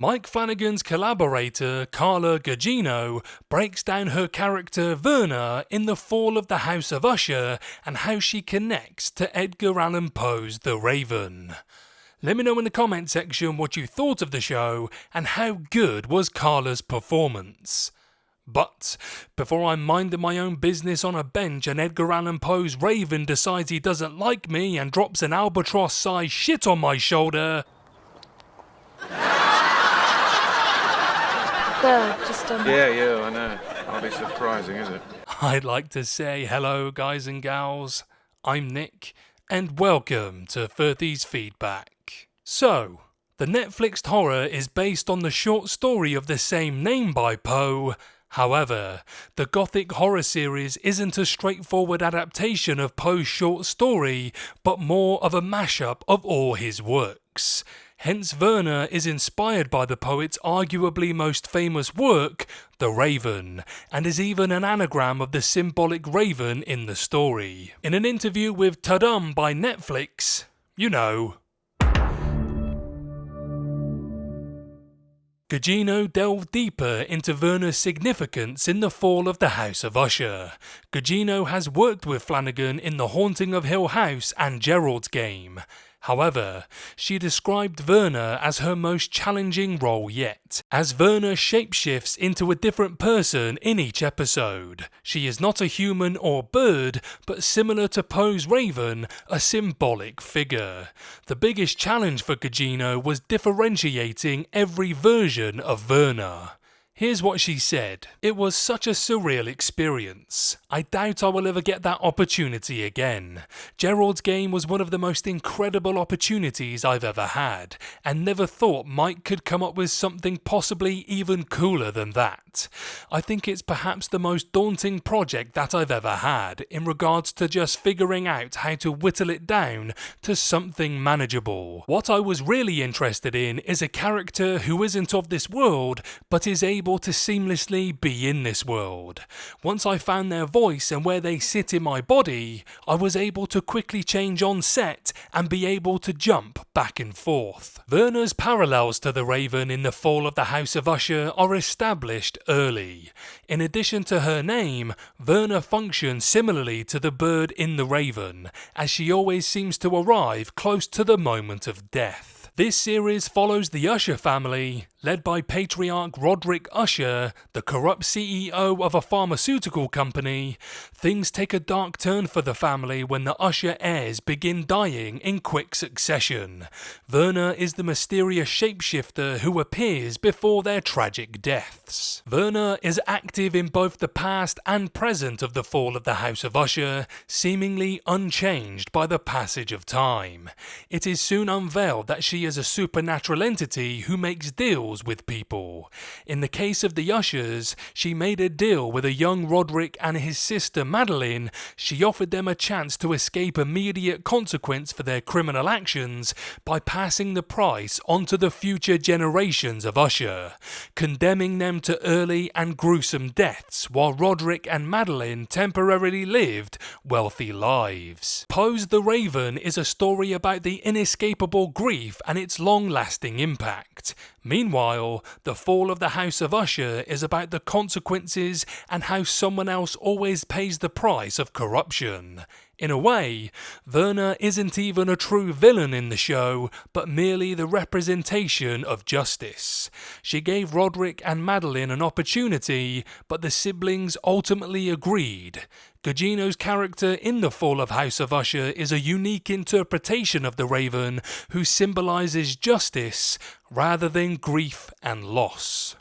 Mike Flanagan's collaborator, Carla Gugino, breaks down her character Verna in The Fall of the House of Usher and how she connects to Edgar Allan Poe's The Raven. Let me know in the comment section what you thought of the show and how good was Carla's performance. But before I'm minding my own business on a bench and Edgar Allan Poe's Raven decides he doesn't like me and drops an albatross-sized shit on my shoulder... Yeah, I know. Hardly surprising, is it? I'd like to say hello, guys and gals. I'm Nick, and welcome to 30's Feedback. So, the Netflix horror is based on the short story of the same name by Poe. However, the Gothic horror series isn't a straightforward adaptation of Poe's short story, but more of a mashup of all his works. Hence, Verna is inspired by the poet's arguably most famous work, The Raven, and is even an anagram of the symbolic raven in the story. In an interview with Tudum by Netflix, you know, Gugino delved deeper into Verna's significance in The Fall of the House of Usher. Gugino has worked with Flanagan in The Haunting of Hill House and Gerald's Game. However, she described Verna as her most challenging role yet, as Verna shapeshifts into a different person in each episode. She is not a human or bird, but similar to Poe's Raven, a symbolic figure. The biggest challenge for Gugino was differentiating every version of Verna. Here's what she said. "It was such a surreal experience. I doubt I will ever get that opportunity again. Gerald's Game was one of the most incredible opportunities I've ever had, and never thought Mike could come up with something possibly even cooler than that. I think it's perhaps the most daunting project that I've ever had in regards to just figuring out how to whittle it down to something manageable. What I was really interested in is a character who isn't of this world, but is able to seamlessly be in this world. Once I found their voice and where they sit in my body, I was able to quickly change on set and be able to jump back and forth." Verna's parallels to the Raven in The Fall of the House of Usher are established early. In addition to her name, Verna functions similarly to the bird in The Raven, as she always seems to arrive close to the moment of death. This series follows the Usher family, led by patriarch Roderick Usher, the corrupt CEO of a pharmaceutical company. Things take a dark turn for the family when the Usher heirs begin dying in quick succession. Verna is the mysterious shapeshifter who appears before their tragic deaths. Verna is active in both the past and present of the Fall of the House of Usher, seemingly unchanged by the passage of time. It is soon unveiled that she is a supernatural entity who makes deals with people. In the case of the Ushers, she made a deal with a young Roderick and his sister Madeline. She offered them a chance to escape immediate consequence for their criminal actions by passing the price onto the future generations of Usher, condemning them to early and gruesome deaths while Roderick and Madeline temporarily lived wealthy lives. Poe's The Raven is a story about the inescapable grief and its long-lasting impact. Meanwhile, The Fall of the House of Usher is about the consequences and how someone else always pays the price of corruption. In a way, Verna isn't even a true villain in the show, but merely the representation of justice. She gave Roderick and Madeline an opportunity, but the siblings ultimately agreed. Gugino's character in The Fall of House of Usher is a unique interpretation of the Raven, who symbolizes justice rather than grief and loss.